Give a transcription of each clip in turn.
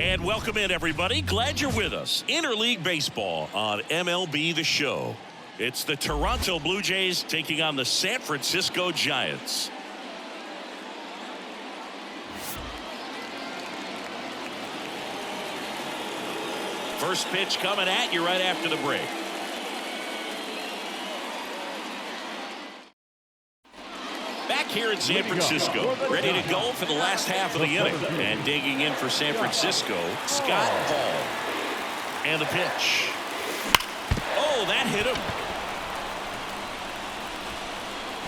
And welcome in, everybody. Glad you're with us. Interleague Baseball on MLB The Show. It's the Toronto Blue Jays taking on the San Francisco Giants. First pitch coming at you right after the break. Back here in San Francisco, ready to go for the last half of the inning. And digging in for San Francisco, Scott Hall. And the pitch. Oh, that hit him.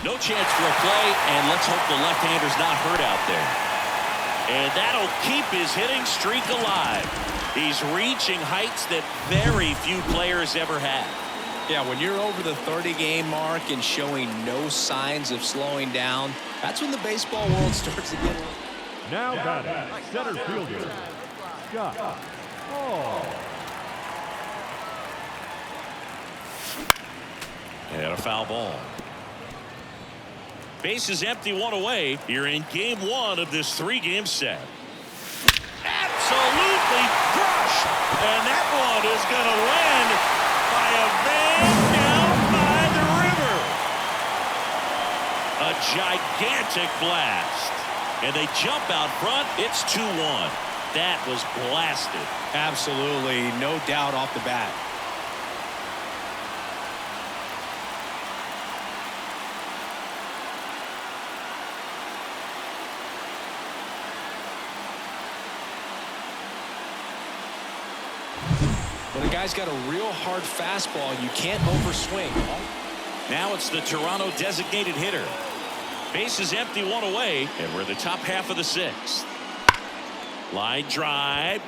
No chance for a play, and let's hope the left-hander's not hurt out there. And that'll keep his hitting streak alive. He's reaching heights that very few players ever have. Yeah, when you're over the 30-game mark and showing no signs of slowing down, that's when the baseball world starts to get... Now batting, center fielder, Scott Hall. And a foul ball. Base is empty, one away. You're in game one of this three-game set. Absolutely crushed. And that one is going to land by a man down by the river. A gigantic blast. And they jump out front. It's 2-1. That was blasted. Absolutely, no doubt off the bat. When a guy's got a real hard fastball, you can't overswing. Now it's the Toronto designated hitter. Base is empty, one away, and we're in the top half of the sixth. Line drive.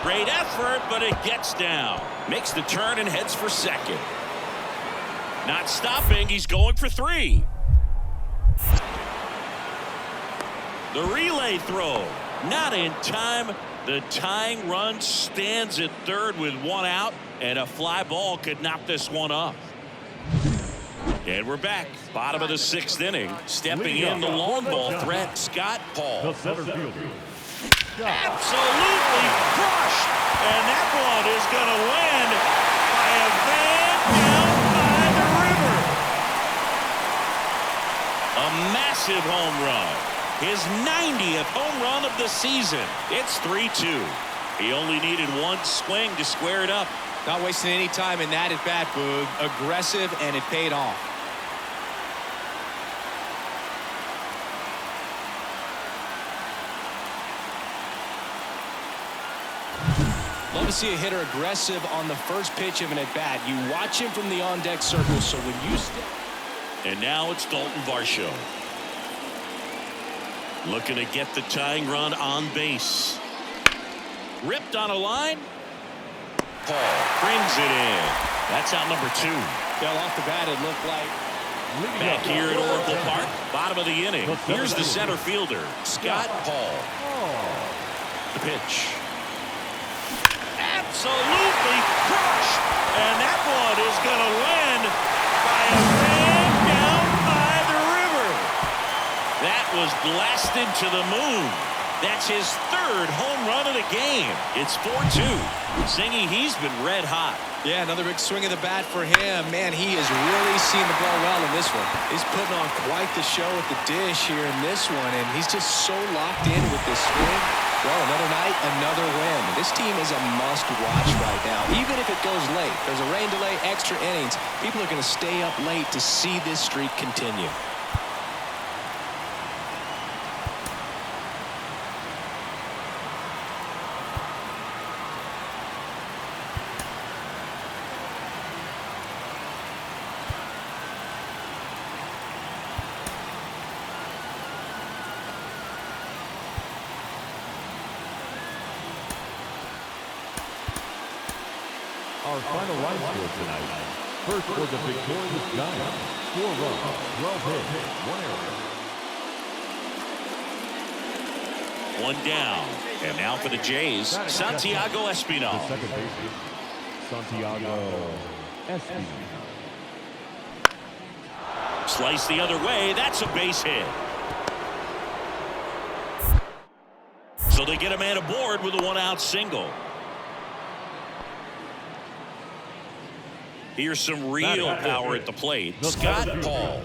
Great effort, but it gets down. Makes the turn and heads for second. Not stopping, he's going for three. The relay throw, not in time. The tying run stands at third with one out, and a fly ball could knock this one up. And we're back. Bottom of the sixth inning. Stepping in the long ball threat, Scott Hall. The center fielder, Absolutely crushed. And that one is going to land by a man down by the river. A massive home run. His 90th home run of the season. It's 3-2. He only needed one swing to square it up. Not wasting any time in that at-bat, Boog. Aggressive, and it paid off. Love to see a hitter aggressive on the first pitch of an at-bat. You watch him from the on-deck circle, so when you step... And now it's Dalton Varsho. Looking to get the tying run on base. Ripped on a line. Paul brings it in. That's out number two. Well, off the bat, it looked like... Back here at Oracle Park, bottom of the inning. Here's the center fielder, Scott Hall. The pitch. Absolutely crushed. And that one is going to land by a man down by the river. That was blasted to the moon. That's his third home run of the game. It's 4-2. Zingy, he's been red hot. Yeah, another big swing of the bat for him. Man, he has really seen the ball well in this one. He's putting on quite the show at the dish here in this one, and he's just so locked in with this swing. Well, another night, another win. This team is a must-watch right now, even if it goes late. There's a rain delay, extra innings. People are going to stay up late to see this streak continue. Our final line score tonight. First for the victorious Giants, 4 runs, 12 hits, 1 error. One down. And now for the Jays, Santiago Espinal. The second baseman, Santiago Espinal. Slice the other way. That's a base hit. So they get a man aboard with a one-out single. Here's some real power at the plate. Scott Paul.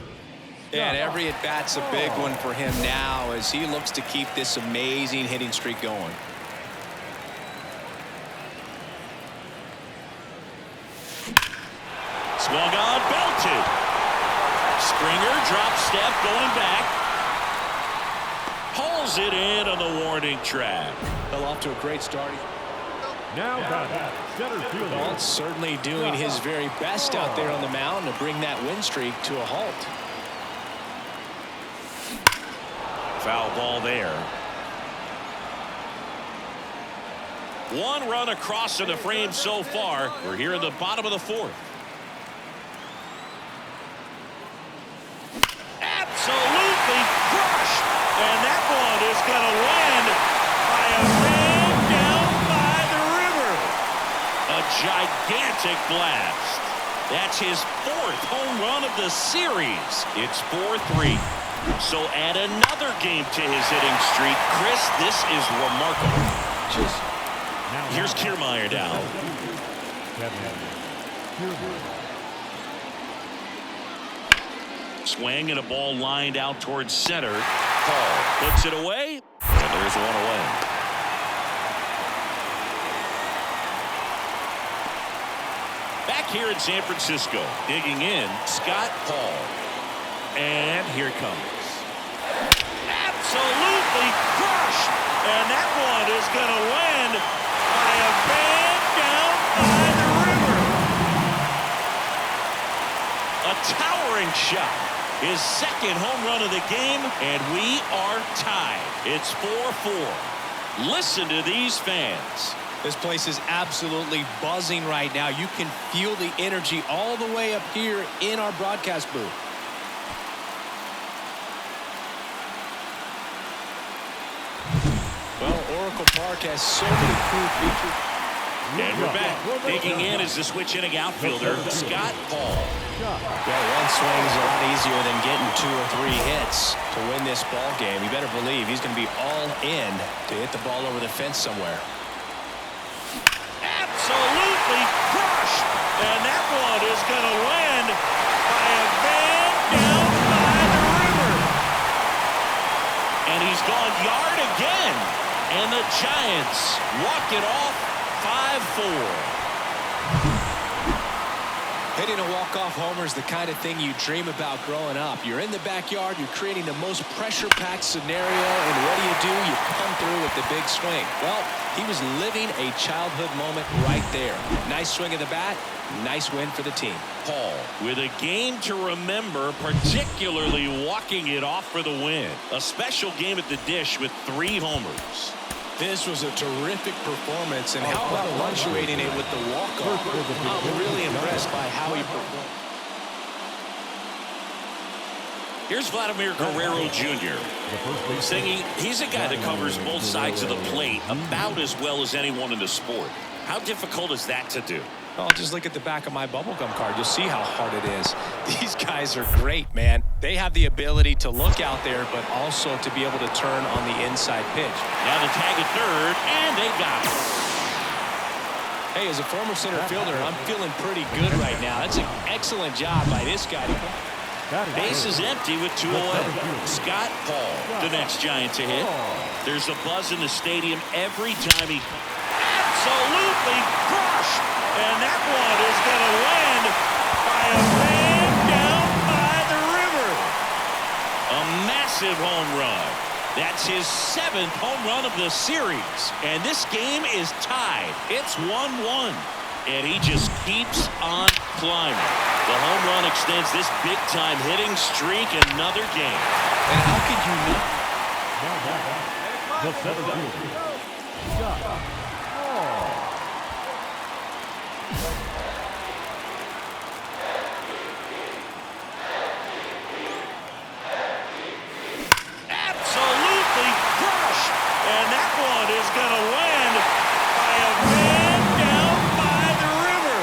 And every at-bat's a big one for him now as he looks to keep this amazing hitting streak going. Swung on, belted. Springer drop step going back. Pulls it in on the warning track. Well, off to a great start. Now batting, center fielder. Well, certainly doing his very best out there on the mound to bring that win streak to a halt. Foul ball there. One run across in the frame so far. We're here in the bottom of the fourth. Absolutely crushed. And that one is going to land by a man down by the river. A gigantic blast. That's his fourth home run of the series. It's 4-3. So add another game to his hitting streak. Chris, this is remarkable. Here's Kiermaier now. Swing and a ball lined out towards center. Paul puts it away, and there's one away. Back here in San Francisco, digging in, Scott Paul. And here it comes. Absolutely crushed. And that one is going to land by a man down by the river. A towering shot. His second home run of the game, and we are tied. It's 4-4. Listen to these fans. This place is absolutely buzzing right now. You can feel the energy all the way up here in our broadcast booth. Well, Oracle Park has so many cool features. And we're back. Digging in is the switch hitting outfielder, Scott Paul. Well, one swing is a lot easier than getting 2 or 3 hits to win this ball game. You better believe he's going to be all in to hit the ball over the fence somewhere. Absolutely crushed. And that one is going to land by a man down by the river. And he's gone yard again. And the Giants walk it off 5-4. Hitting a walk-off homer is the kind of thing you dream about growing up. You're in the backyard, you're creating the most pressure-packed scenario, and what do? You come through with the big swing. Well, he was living a childhood moment right there. Nice swing of the bat, nice win for the team. Paul with a game to remember, particularly walking it off for the win. A special game at the dish with 3 homers. This was a terrific performance, and how about punctuating it with the walk-off? I'm really impressed by how he performed. Here's Vladimir Guerrero Jr. Singing, he's a guy that covers both sides of the plate about as well as anyone in the sport. How difficult is that to do? Oh, just look at the back of my bubblegum card. You'll see how hard it is. These guys are great, man. They have the ability to look out there, but also to be able to turn on the inside pitch. Now the tag at third, and they got it. Hey, as a former center fielder, I'm feeling pretty good right now. That's an excellent job by this guy. Base is empty with 2 away. Scott Paul, the next Giant to hit. There's a buzz in the stadium every time he absolutely crushed. And that one is going to land by a man down by the river. A massive home run. That's his 7th home run of the series. And this game is tied. It's 1-1. And he just keeps on climbing. The home run extends this big-time hitting streak another game. And how could you not? The center fielder, Scott Paul. Absolutely crushed. And that one is going to land by a man down by the river.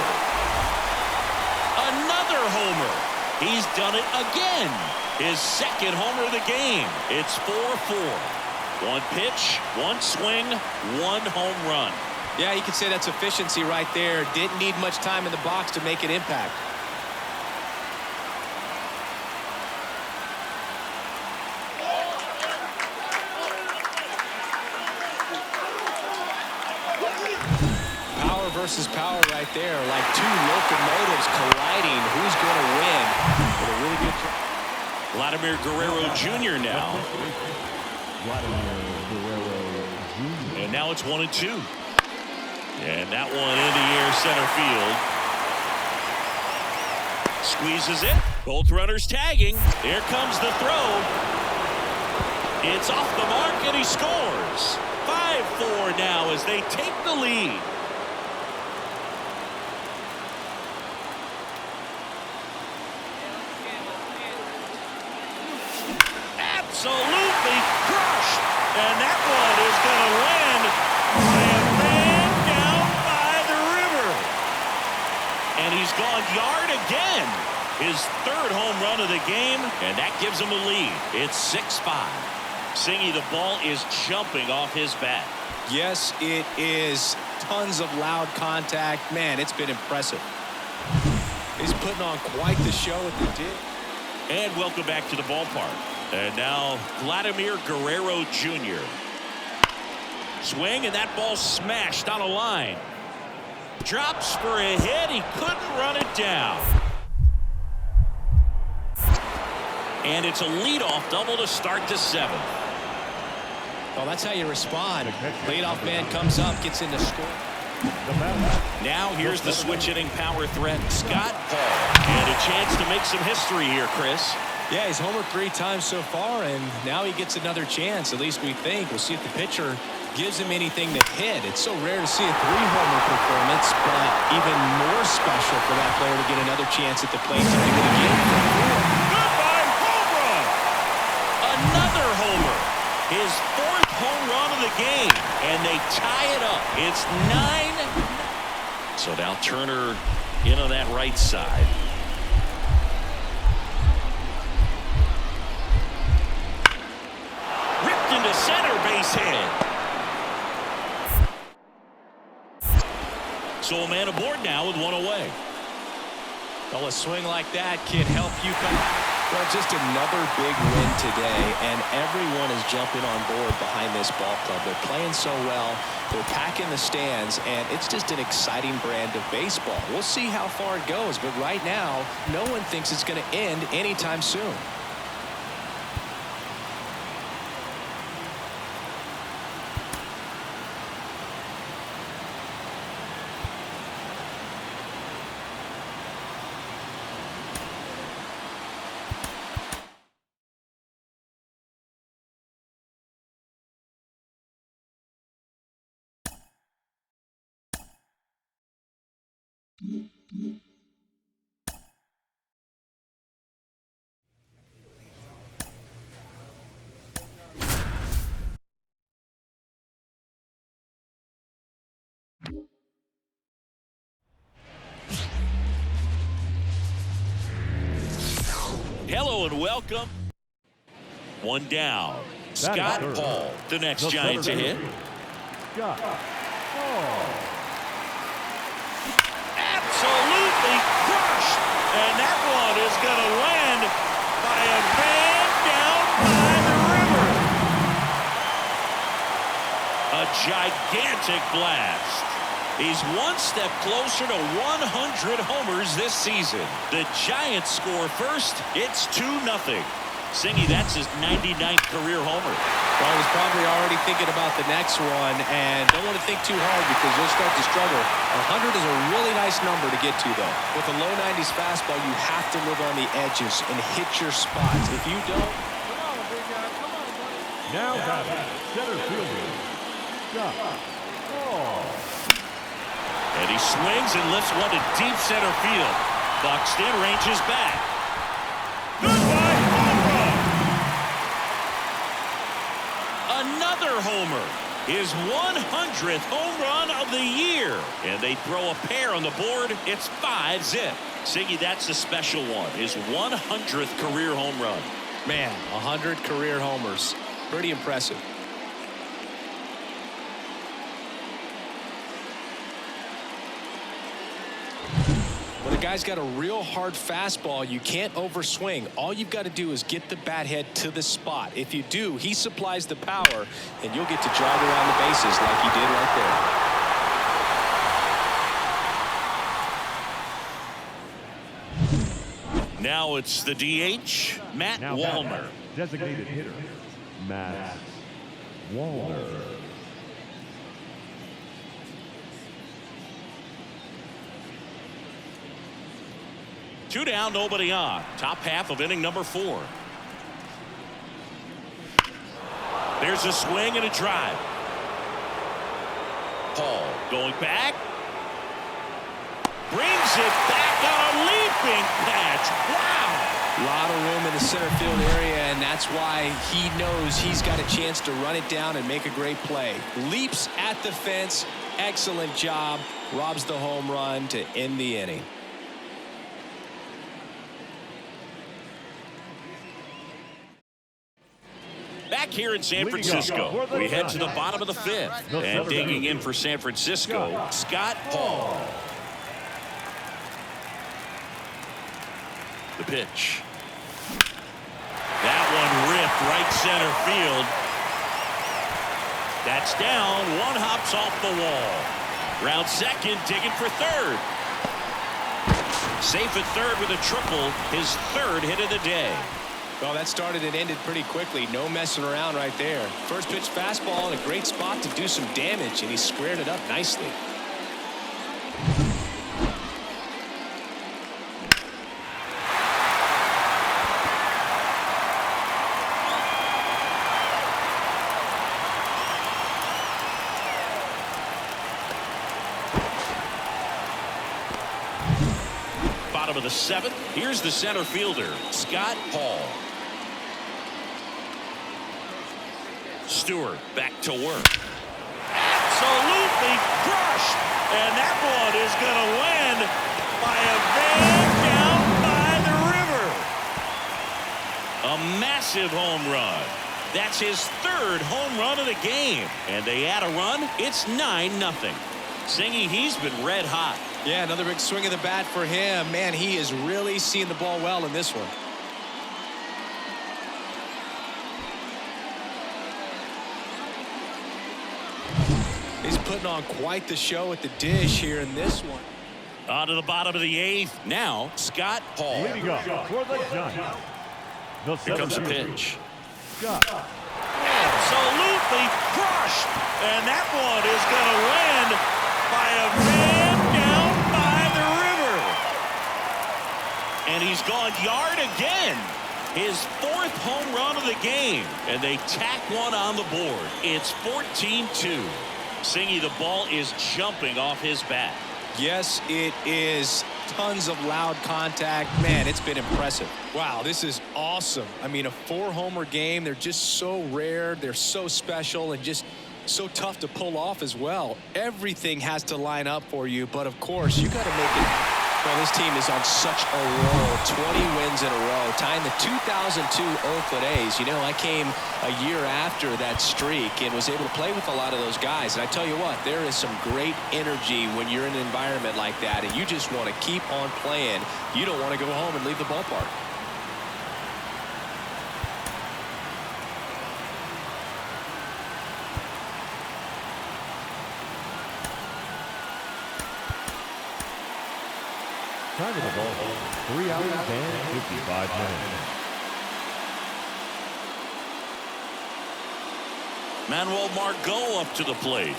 Another homer. He's done it again. His 2nd homer of the game. It's 4-4. One pitch, one swing, one home run. Yeah, you could say that's efficiency right there. Didn't need much time in the box to make an impact. Power versus power right there, like two locomotives colliding. Who's going to win? With a really good Vladimir Guerrero Jr. now. And now it's 1-2. And that one in the air center field. Squeezes it. Both runners tagging. Here comes the throw. It's off the mark and he scores. 5-4 now as they take the lead. Absolutely crushed. And that one is going to land and man down by the river. And he's gone yard again. His third home run of the game, and that gives him a lead. It's 6-5. Singy, the ball is jumping off his bat. Yes, it is. Tons of loud contact. Man, it's been impressive. He's putting on quite the show at the dig. And welcome back to the ballpark. And now Vladimir Guerrero Jr. Swing, and that ball smashed on a line. Drops for a hit. He couldn't run it down. And it's a leadoff double to start the seventh. Well, that's how you respond. Leadoff man comes up, gets in the score. Now here's the switch hitting power threat, Scott Paul. And a chance to make some history here, Chris. Yeah, he's homered 3 times so far, and now he gets another chance. At least we think. We'll see if the pitcher gives him anything to hit. It's so rare to see a 3-homer performance, but even more special for that player to get another chance at the plate to do it again. Goodbye, home run! Another homer. His 4th home run of the game, and they tie it up. It's 9. So now Turner in on that right side. Ripped into center, base hit. So a man aboard now with one away. Well, a swing like that can help you come. Well, just another big win today, and everyone is jumping on board behind this ball club. They're playing so well. They're packing the stands, and it's just an exciting brand of baseball. We'll see how far it goes, but right now, no one thinks it's going to end anytime soon. Hello and welcome. One down. Scott Paul, the next Giant to hit. Scott Paul. Absolutely crushed. And that one is going to land by a man down by the river. A gigantic blast. He's one step closer to 100 homers this season. The Giants score first. It's 2-0. Singy, that's his 99th career homer. Well, he's probably already thinking about the next one, and don't want to think too hard because you'll start to struggle. 100 is a really nice number to get to, though. With a low 90s fastball, you have to live on the edges and hit your spots. If you don't... Come on, big guy. Come on, buddy. Now batting, center fielder, Scott Paul. And he swings and lifts one to deep center field. Buxton ranges back. Goodbye, home run! Another homer. His 100th home run of the year. And they throw a pair on the board. It's 5-zip. Singy, that's a special one. His 100th career home run. Man, 100 career homers. Pretty impressive. guy's got a real hard fastball. You can't overswing. All you've got to do is get the bat head to the spot. If you do, he supplies the power, and you'll get to drive around the bases like he did right there. Now it's the DH, Matt Wallner. Designated hitter, Matt Wallner. Two down, nobody on. Top half of inning number 4. There's a swing and a drive. Paul going back. Brings it back on a leaping catch. Wow. A lot of room in the center field area, and that's why he knows he's got a chance to run it down and make a great play. Leaps at the fence. Excellent job. Robs the home run to end the inning. Back here in San Francisco, we head to the bottom of the 5th. And digging in for San Francisco, Scott Paul. The pitch. That one ripped right center field. That's down. One hops off the wall. Round second, digging for third. Safe at third with a triple. His 3rd hit of the day. Well, that started and ended pretty quickly. No messing around right there. First pitch fastball in a great spot to do some damage, and he squared it up nicely. Bottom of the 7th. Here's the center fielder, Scott Paul. Stewart back to work. Absolutely crushed. And that one is going to win by a van down by the river. A massive home run. That's his 3rd home run of the game. And they add a run. It's 9-0. Singy, he's been red hot. Yeah, another big swing of the bat for him. Man, he is really seeing the ball well in this one. He's putting on quite the show at the dish here in this one. On to the bottom of the 8th. Now, Scott Paul. Leading up for the Giants. Here comes the pitch. Scott. Absolutely crushed. And that one is going to win by a man down by the river. And he's gone yard again. His 4th home run of the game. And they tack one on the board. It's 14-2. Singy, the ball is jumping off his bat. Yes, it is. Tons of loud contact. Man, it's been impressive. Wow, this is awesome. I mean, a 4-homer game. They're just so rare. They're so special and just so tough to pull off as well. Everything has to line up for you, but of course, you got to make it. Well, this team is on such a roll. 20 wins in a row, tying the 2002 Oakland A's. You know, I came a year after that streak and was able to play with a lot of those guys. And I tell you what, there is some great energy when you're in an environment like that, and you just want to keep on playing. You don't want to go home and leave the ballpark. Time of the ball, 3 hours and 55 minutes. Manuel Margot up to the plate.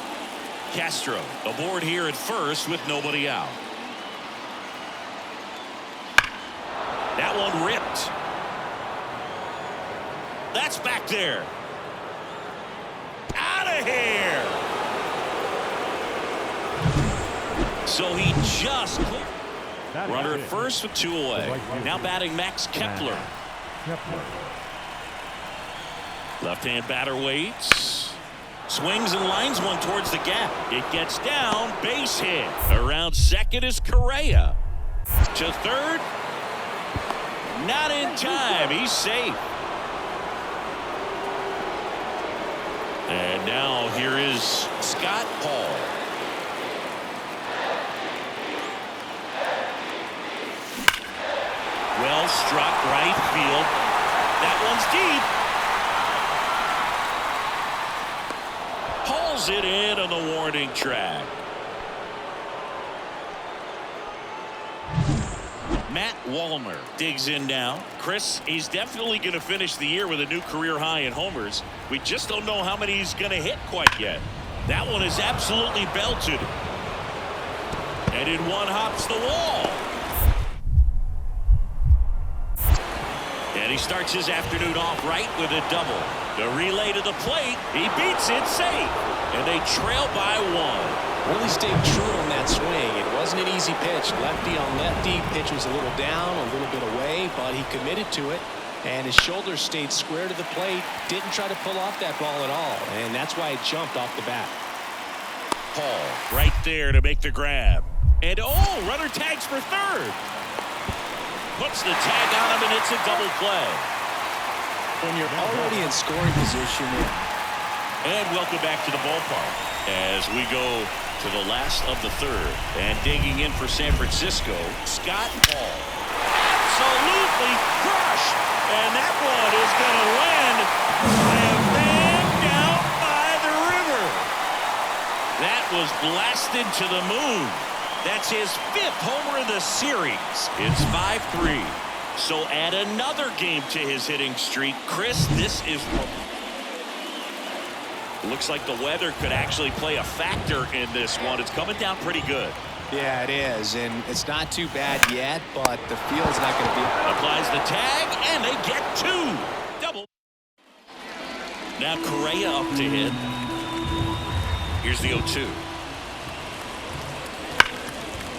Castro aboard here at first with nobody out. That one ripped. That's back there. Out of here. So he just runner at first with 2 away. Now batting Max Kepler. Left-hand batter waits. Swings and lines one towards the gap. It gets down. Base hit. Around second is Correa. To third. Not in time. He's safe. And now here is Scott Paul. struck right field. That one's deep. Hauls it in on the warning track. Matt Wallner digs in now. Chris, he's definitely going to finish the year with a new career high in homers. We just don't know how many he's going to hit quite yet. That one is absolutely belted. And in one hops the wall. And he starts his afternoon off right with a double. The relay to the plate. He beats it safe. And they trail by one. Really stayed true on that swing. It wasn't an easy pitch. Lefty on lefty. Pitch was a little down, a little bit away, but he committed to it. And his shoulders stayed square to the plate. Didn't try to pull off that ball at all. And that's why it jumped off the bat. Paul right there to make the grab. And oh, runner tags for third. Puts the tag on him, and it's a double play. When you're already in scoring position. And welcome back to the ballpark as we go to the last of the third. And digging in for San Francisco, Scott Paul. Absolutely crushed. And that one is going to land by a man down by the river. That was blasted to the moon. That's his 5th homer of the series. It's 5-3. So add another game to his hitting streak. Chris, this is... Looks like the weather could actually play a factor in this one. It's coming down pretty good. Yeah, it is. And it's not too bad yet, but the field's not going to be... Applies the tag, and they get 2. Double. Now Correa up to hit. Here's the 0-2.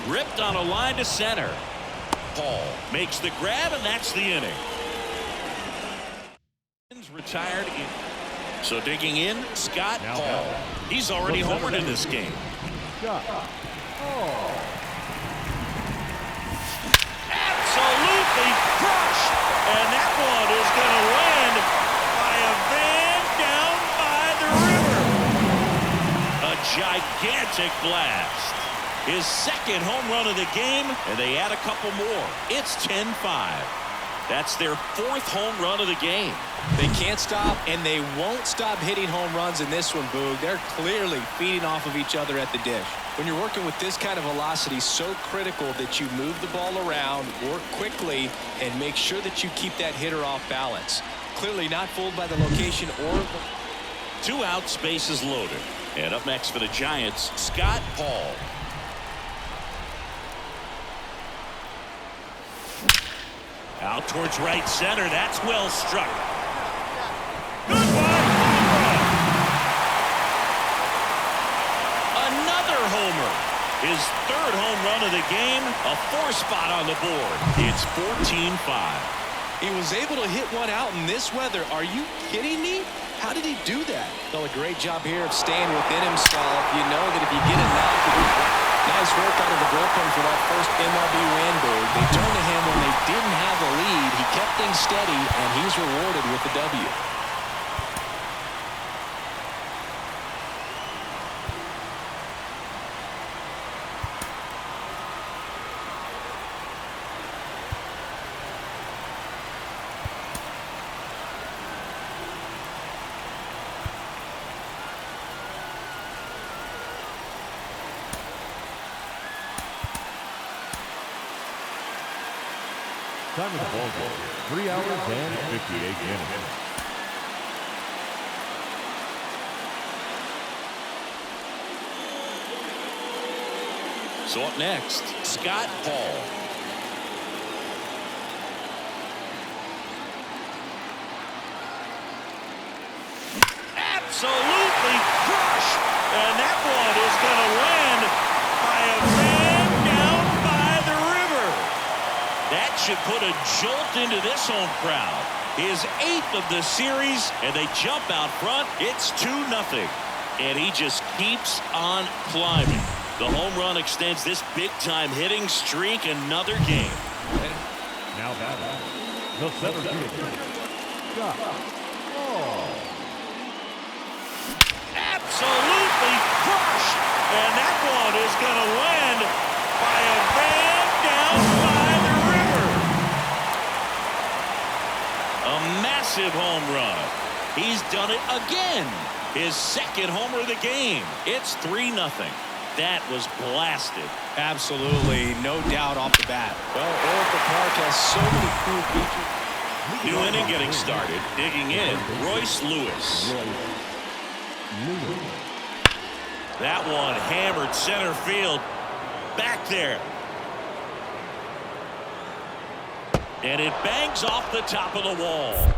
Ripped on a line to center. Paul makes the grab, and that's the inning. Retired. So digging in, Scott Paul. He's already homered in this game. Absolutely crushed. And that one is going to land by a van down by the river. A gigantic blast. His 2nd home run of the game, and they add a couple more. It's 10-5. That's their 4th home run of the game. They can't stop, and they won't stop hitting home runs in this one, Boog. They're clearly feeding off of each other at the dish. When you're working with this kind of velocity, so critical that you move the ball around, work quickly, and make sure that you keep that hitter off balance. Clearly not fooled by the location or... 2 outs, bases loaded. And up next for the Giants, Scott Paul. Out towards right center. That's well struck. Good one. Another homer. His 3rd home run of the game. A 4 spot on the board. It's 14-5. He was able to hit one out in this weather. Are you kidding me? How did he do that? Well, a great job here of staying within himself. You know that if you get enough... Nice work out of the bullpen for that first MLB win, Boog. They turned to him when they didn't have the lead. He kept things steady, and he's rewarded with the W. Time of the ball game, 3 hours and 58 minutes. So up next, Scott Paul. Absolutely crushed. And that one is going to land by a man down by the river. That should put a jolt into this home crowd. His 8th of the series, and they jump out front. It's 2-0. And he just keeps on climbing. The home run extends this big-time hitting streak another game. Now batting, the center fielder, Scott Paul. Absolutely crushed. And that one is going to land by a man down by the river. massive home run. He's done it again. His second homer of the game. It's 3-0. That was blasted. Absolutely, no doubt off the bat. Well, Oracle Park has so many cool features. New inning getting started. Digging in, Royce Lewis. That one hammered center field. Back there. And it bangs off the top of the wall.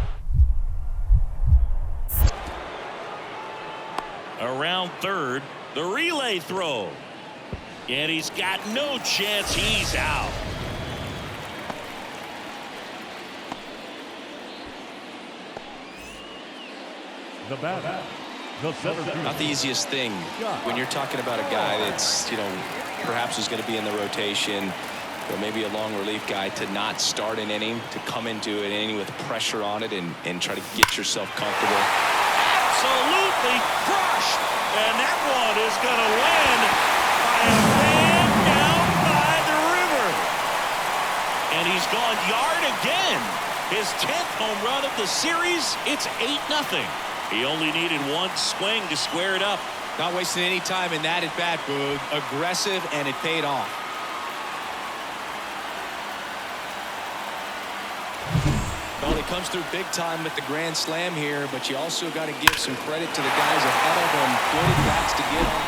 Around third, the relay throw. And he's got no chance. He's out. The batter, the center fielder. Not the easiest thing when you're talking about a guy that's, perhaps is going to be in the rotation, or maybe a long relief guy, to not start an inning, to come into an inning with pressure on it and try to get yourself comfortable. Absolutely crushed. And that one is going to land by a man down by the river. And he's gone yard again. His 10th home run of the series. It's 8-0. He only needed one swing to square it up. Not wasting any time in that at bat, Boog. Aggressive, and it paid off. Well, he comes through big time with the grand slam here, but you also got to give some credit to the guys ahead of him. Good at bats to get on.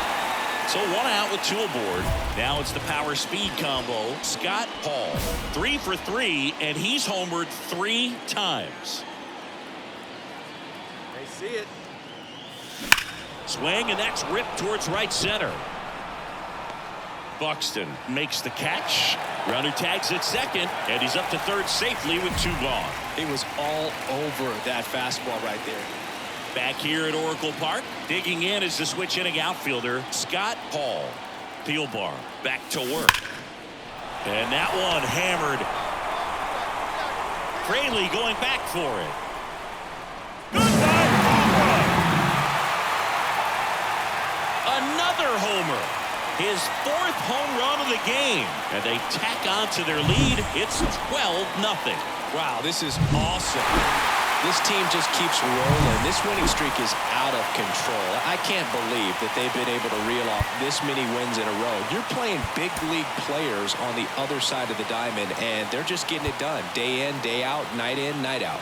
So 1 out with 2 aboard. Now it's the power speed combo. Scott Hall, 3 for 3, and he's homered 3 times. They see it. Swing, and that's ripped towards right center. Buxton makes the catch. Runner tags at second, and he's up to third safely with 2 gone. It was all over that fastball right there. Back here at Oracle Park, digging in is the switch inning outfielder, Scott Hall. Thielbar back to work. And that one hammered. Fraley going back for it. Goodbye, home run. Another homer. His 4th home run of the game. And they tack on to their lead. It's 12-0. Wow, this is awesome. This team just keeps rolling. This winning streak is out of control. I can't believe that they've been able to reel off this many wins in a row. You're playing big league players on the other side of the diamond, and they're just getting it done. Day in, day out, night in, night out.